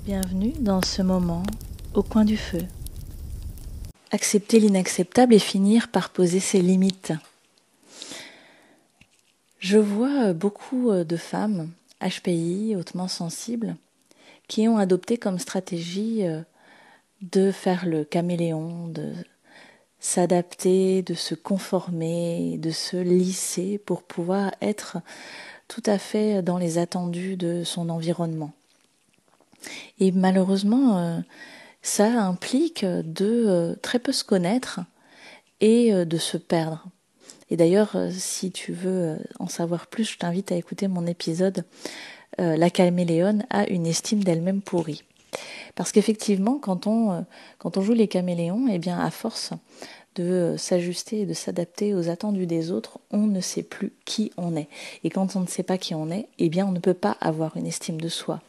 Bienvenue dans ce moment au coin du feu. Accepter l'inacceptable et finir par poser ses limites. Je vois beaucoup de femmes HPI, hautement sensibles, qui ont adopté comme stratégie de faire le caméléon, de s'adapter, de se conformer, de se lisser pour pouvoir être tout à fait dans les attendus de son environnement. Et malheureusement, ça implique de très peu se connaître et de se perdre. Et d'ailleurs, si tu veux en savoir plus, je t'invite à écouter mon épisode « La caméléone a une estime d'elle-même pourrie ». Parce qu'effectivement, quand on joue les caméléons, eh bien, à force de s'ajuster et de s'adapter aux attendus des autres, on ne sait plus qui on est. Et quand on ne sait pas qui on est, eh bien, on ne peut pas avoir une estime de soi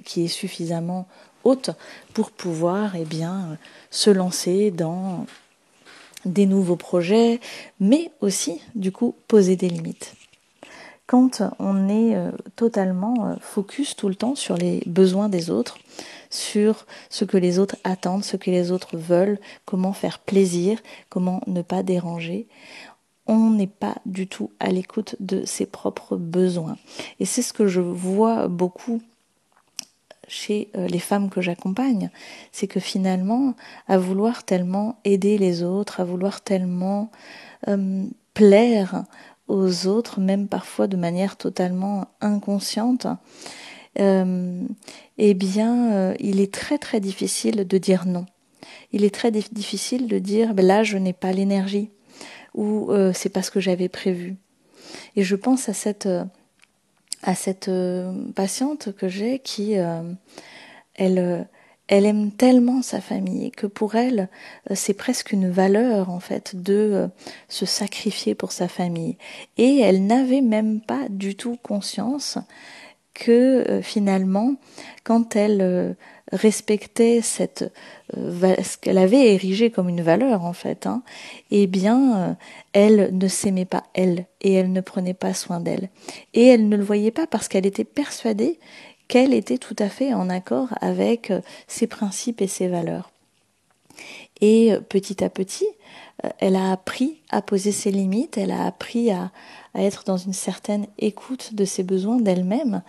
qui est suffisamment haute pour pouvoir se lancer dans des nouveaux projets, mais aussi, du coup, poser des limites. Quand on est totalement focus tout le temps sur les besoins des autres, sur ce que les autres attendent, ce que les autres veulent, comment faire plaisir, comment ne pas déranger, on n'est pas du tout à l'écoute de ses propres besoins. Et c'est ce que je vois beaucoup chez les femmes que j'accompagne, c'est que finalement, à vouloir tellement aider les autres, à vouloir tellement plaire aux autres, même parfois de manière totalement inconsciente, il est très très difficile de dire non. Il est très difficile de dire là je n'ai pas l'énergie ou c'est pas ce que j'avais prévu. Et je pense à cette patiente que j'ai qui elle aime tellement sa famille que pour elle, c'est presque une valeur en fait de se sacrifier pour sa famille. Et elle n'avait même pas du tout conscience que finalement, quand elle respectait ce qu'elle avait érigé comme une valeur en fait, elle ne s'aimait pas elle et elle ne prenait pas soin d'elle. Et elle ne le voyait pas parce qu'elle était persuadée qu'elle était tout à fait en accord avec ses principes et ses valeurs. Et petit à petit, elle a appris à poser ses limites, elle a appris à être dans une certaine écoute de ses besoins d'elle-même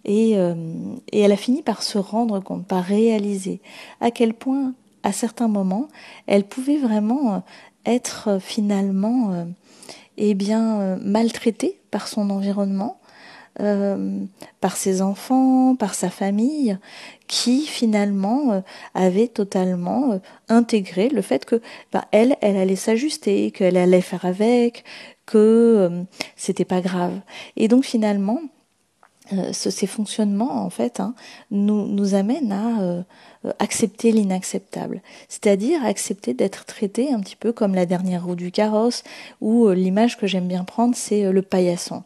et elle a fini par se rendre compte, par réaliser à quel point, à certains moments, elle pouvait vraiment être finalement maltraitée par son environnement, par ses enfants, par sa famille, qui finalement avait totalement intégré le fait que elle allait s'ajuster, qu'elle allait faire avec, que c'était pas grave. Et donc finalement, ces fonctionnements en fait nous amènent à accepter l'inacceptable, c'est-à-dire accepter d'être traité un petit peu comme la dernière roue du carrosse, ou l'image que j'aime bien prendre, c'est le paillasson.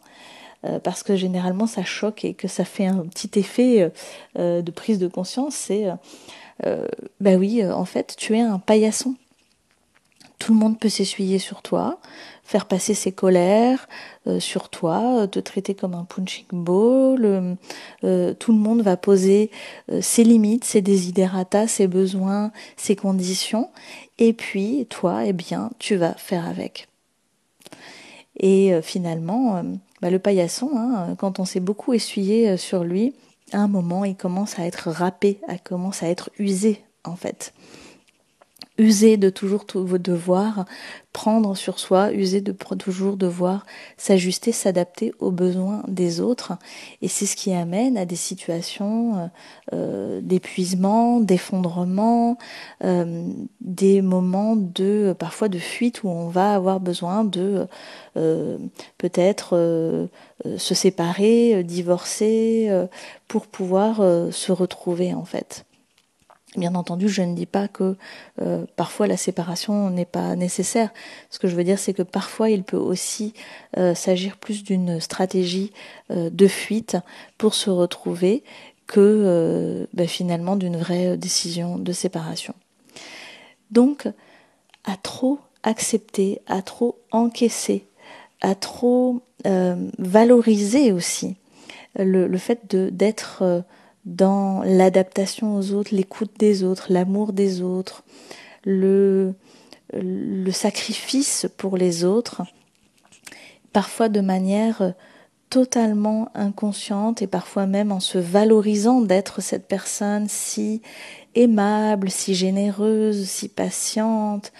Parce que généralement ça choque et que ça fait un petit effet de prise de conscience, c'est en fait tu es un paillasson. Tout le monde peut s'essuyer sur toi, faire passer ses colères sur toi, te traiter comme un punching ball. Tout le monde va poser ses limites, ses desiderata, ses besoins, ses conditions. Et puis toi, tu vas faire avec. Et finalement, le paillasson, quand on s'est beaucoup essuyé sur lui, à un moment, il commence à être râpé, il commence à être usé, en fait. Usé de toujours devoir prendre sur soi, usé de toujours devoir s'ajuster, s'adapter aux besoins des autres. Et c'est ce qui amène à des situations d'épuisement, d'effondrement, des moments parfois de fuite où on va avoir besoin de peut-être se séparer, divorcer, pour pouvoir se retrouver en fait. Bien entendu, je ne dis pas que parfois la séparation n'est pas nécessaire. Ce que je veux dire, c'est que parfois il peut aussi s'agir plus d'une stratégie de fuite pour se retrouver que finalement d'une vraie décision de séparation. Donc, à trop accepter, à trop encaisser, à trop valoriser aussi le fait d'être dans l'adaptation aux autres, l'écoute des autres, l'amour des autres, le sacrifice pour les autres, parfois de manière totalement inconsciente et parfois même en se valorisant d'être cette personne si aimable, si généreuse, si patiente,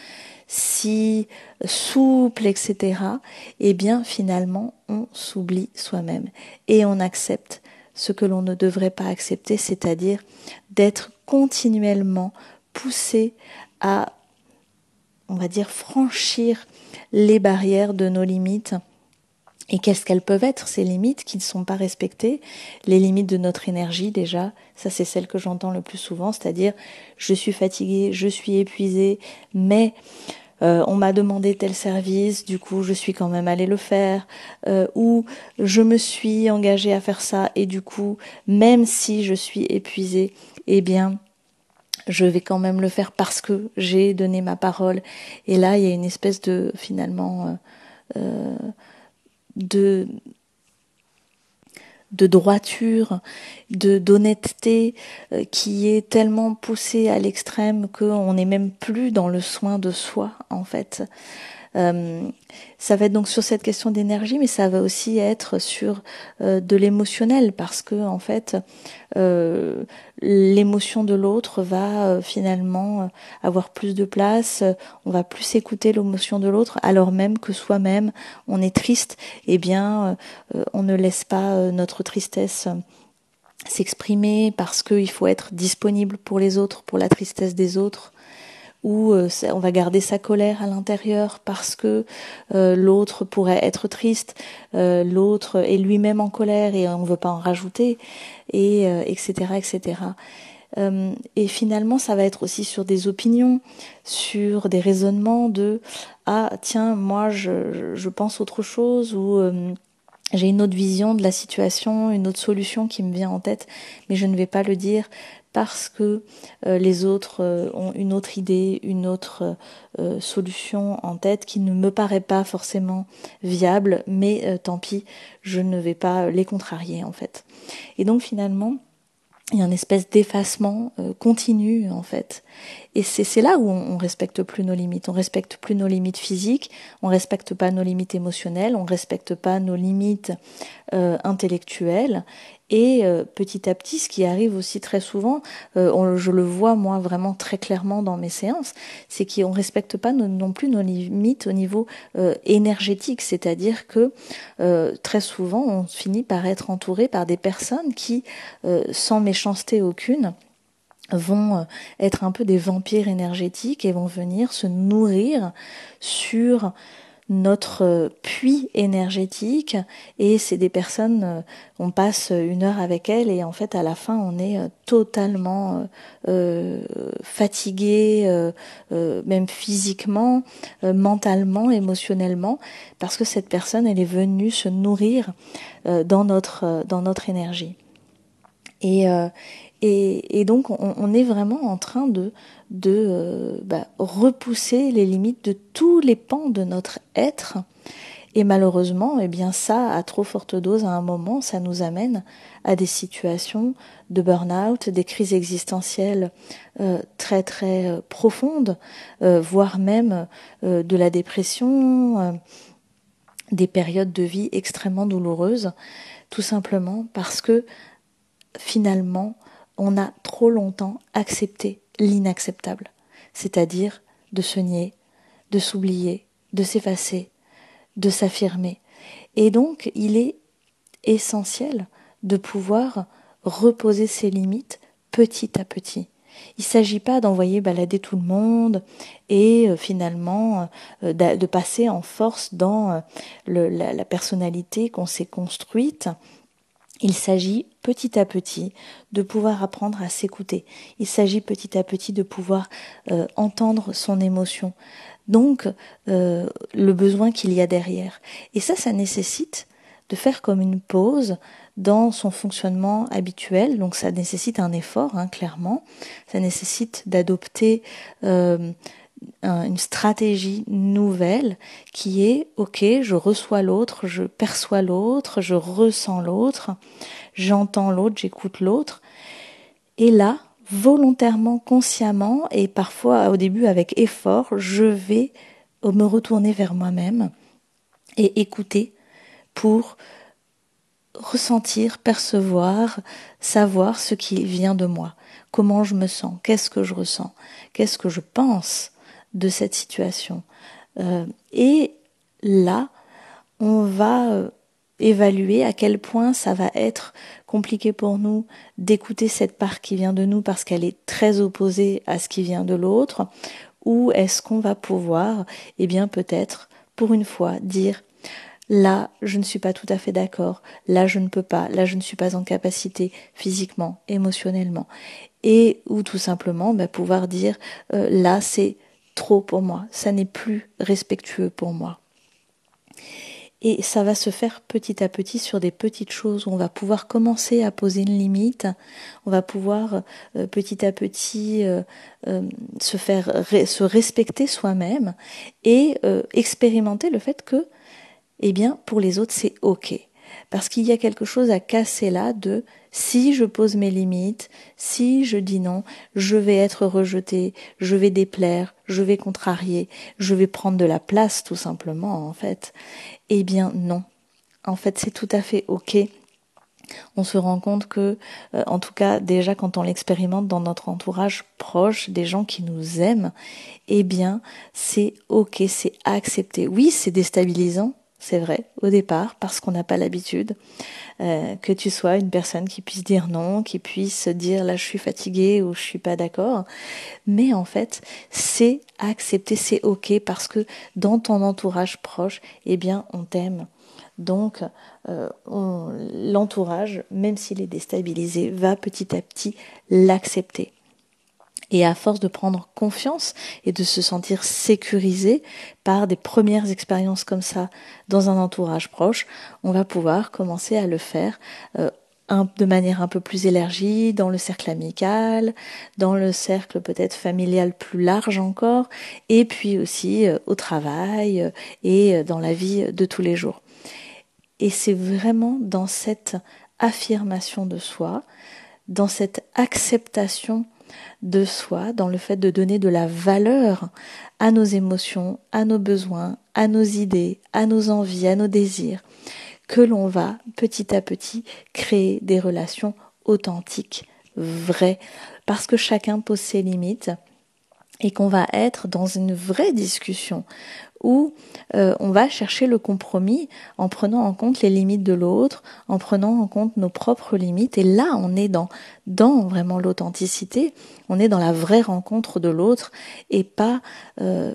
si souple, etc., eh bien finalement on s'oublie soi-même et on accepte ce que l'on ne devrait pas accepter, c'est-à-dire d'être continuellement poussé à, on va dire, franchir les barrières de nos limites. Et qu'est-ce qu'elles peuvent être, ces limites qui ne sont pas respectées? Les limites de notre énergie, déjà, ça c'est celle que j'entends le plus souvent, c'est-à-dire je suis fatiguée, je suis épuisée, mais on m'a demandé tel service, du coup je suis quand même allée le faire, ou je me suis engagée à faire ça, et du coup, même si je suis épuisée, eh bien, je vais quand même le faire parce que j'ai donné ma parole. Et là, il y a une espèce de, finalement, de droiture, d'honnêteté qui est tellement poussée à l'extrême qu'on n'est même plus dans le soin de soi en fait. Ça va être donc sur cette question d'énergie, mais ça va aussi être sur de l'émotionnel, parce que en fait, l'émotion de l'autre va finalement avoir plus de place. On va plus écouter l'émotion de l'autre, alors même que soi-même on est triste. Eh bien, on ne laisse pas notre tristesse s'exprimer parce qu'il faut être disponible pour les autres, pour la tristesse des autres. Ou on va garder sa colère à l'intérieur parce que l'autre pourrait être triste, l'autre est lui-même en colère et on ne veut pas en rajouter, et etc. etc. Et finalement, ça va être aussi sur des opinions, sur des raisonnements de « Ah, tiens, moi, je pense autre chose » ou j'ai une autre vision de la situation, une autre solution qui me vient en tête, mais je ne vais pas le dire parce que les autres ont une autre idée, une autre solution en tête qui ne me paraît pas forcément viable, mais tant pis, je ne vais pas les contrarier en fait. Et donc finalement, il y a une espèce d'effacement continu en fait. Et c'est là où on respecte plus nos limites. On respecte plus nos limites physiques, on respecte pas nos limites émotionnelles, on respecte pas nos limites intellectuelles. Et petit à petit, ce qui arrive aussi très souvent, je le vois moi vraiment très clairement dans mes séances, c'est qu'on respecte pas non plus nos limites au niveau énergétique. C'est-à-dire que très souvent, on finit par être entouré par des personnes qui, sans méchanceté aucune, vont être un peu des vampires énergétiques et vont venir se nourrir sur notre puits énergétique. Et c'est des personnes, on passe 1 heure avec elles et en fait à la fin on est totalement fatigué, même physiquement, mentalement, émotionnellement, parce que cette personne elle est venue se nourrir dans notre énergie. Et donc on est vraiment en train de repousser les limites de tous les pans de notre être. Et malheureusement, eh bien ça, à trop forte dose, à un moment, ça nous amène à des situations de burn-out, des crises existentielles très très profondes, voire même de la dépression, des périodes de vie extrêmement douloureuses, tout simplement parce que finalement, on a trop longtemps accepté l'inacceptable, c'est-à-dire de se nier, de s'oublier, de s'effacer, de s'affirmer. Et donc, il est essentiel de pouvoir reposer ses limites petit à petit. Il ne s'agit pas d'envoyer balader tout le monde et finalement de passer en force dans la personnalité qu'on s'est construite. Il s'agit petit à petit de pouvoir apprendre à s'écouter. Il s'agit petit à petit de pouvoir entendre son émotion. Donc, le besoin qu'il y a derrière. Et ça nécessite de faire comme une pause dans son fonctionnement habituel. Donc, ça nécessite un effort, clairement. Ça nécessite d'adopter une stratégie nouvelle qui est ok, je reçois l'autre, je perçois l'autre, je ressens l'autre, j'entends l'autre, j'écoute l'autre, Et là, volontairement, consciemment, et parfois au début avec effort, je vais me retourner vers moi-même et écouter pour ressentir, percevoir, savoir ce qui vient de moi, comment je me sens, qu'est-ce que je ressens, qu'est-ce que je pense de cette situation. Et là, on va évaluer à quel point ça va être compliqué pour nous d'écouter cette part qui vient de nous parce qu'elle est très opposée à ce qui vient de l'autre, ou est-ce qu'on va pouvoir, eh bien peut-être, pour une fois, dire là, je ne suis pas tout à fait d'accord, là je ne peux pas, là je ne suis pas en capacité physiquement, émotionnellement, et ou tout simplement pouvoir dire là c'est trop pour moi, ça n'est plus respectueux pour moi. Et ça va se faire petit à petit sur des petites choses où on va pouvoir commencer à poser une limite, on va pouvoir petit à petit se respecter soi-même et expérimenter le fait que, eh bien, pour les autres, c'est OK. Parce qu'il y a quelque chose à casser là de si je pose mes limites, si je dis non, je vais être rejeté, je vais déplaire, je vais contrarier, je vais prendre de la place tout simplement en fait. Eh bien non. En fait, c'est tout à fait OK. On se rend compte que, en tout cas, déjà quand on l'expérimente dans notre entourage proche, des gens qui nous aiment, eh bien, c'est OK, c'est accepté. Oui, c'est déstabilisant, c'est vrai, au départ, parce qu'on n'a pas l'habitude que tu sois une personne qui puisse dire non, qui puisse dire là je suis fatiguée ou je suis pas d'accord. Mais en fait, c'est accepté, c'est OK parce que dans ton entourage proche, eh bien, on t'aime. Donc, l'entourage, même s'il est déstabilisé, va petit à petit l'accepter. Et à force de prendre confiance et de se sentir sécurisé par des premières expériences comme ça dans un entourage proche, on va pouvoir commencer à le faire de manière un peu plus élargie, dans le cercle amical, dans le cercle peut-être familial plus large encore, et puis aussi au travail et dans la vie de tous les jours. Et c'est vraiment dans cette affirmation de soi, dans cette acceptation de soi, dans le fait de donner de la valeur à nos émotions, à nos besoins, à nos idées, à nos envies, à nos désirs, que l'on va petit à petit créer des relations authentiques, vraies, parce que chacun pose ses limites et qu'on va être dans une vraie discussion où on va chercher le compromis en prenant en compte les limites de l'autre, en prenant en compte nos propres limites. Et là, on est dans vraiment l'authenticité, on est dans la vraie rencontre de l'autre et pas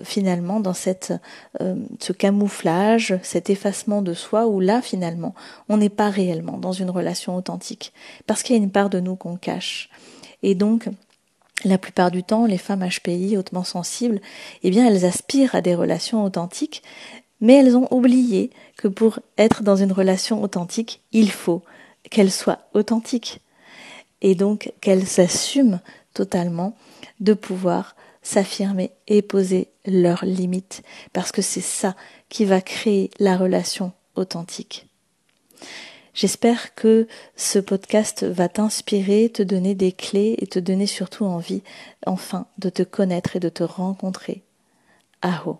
finalement dans ce camouflage, cet effacement de soi où là, finalement, on n'est pas réellement dans une relation authentique parce qu'il y a une part de nous qu'on cache. Et donc, la plupart du temps, les femmes HPI hautement sensibles, eh bien, elles aspirent à des relations authentiques, mais elles ont oublié que pour être dans une relation authentique, il faut qu'elle soit authentique. Et donc, qu'elles s'assument totalement de pouvoir s'affirmer et poser leurs limites, parce que c'est ça qui va créer la relation authentique. J'espère que ce podcast va t'inspirer, te donner des clés et te donner surtout envie, enfin, de te connaître et de te rencontrer. Aho.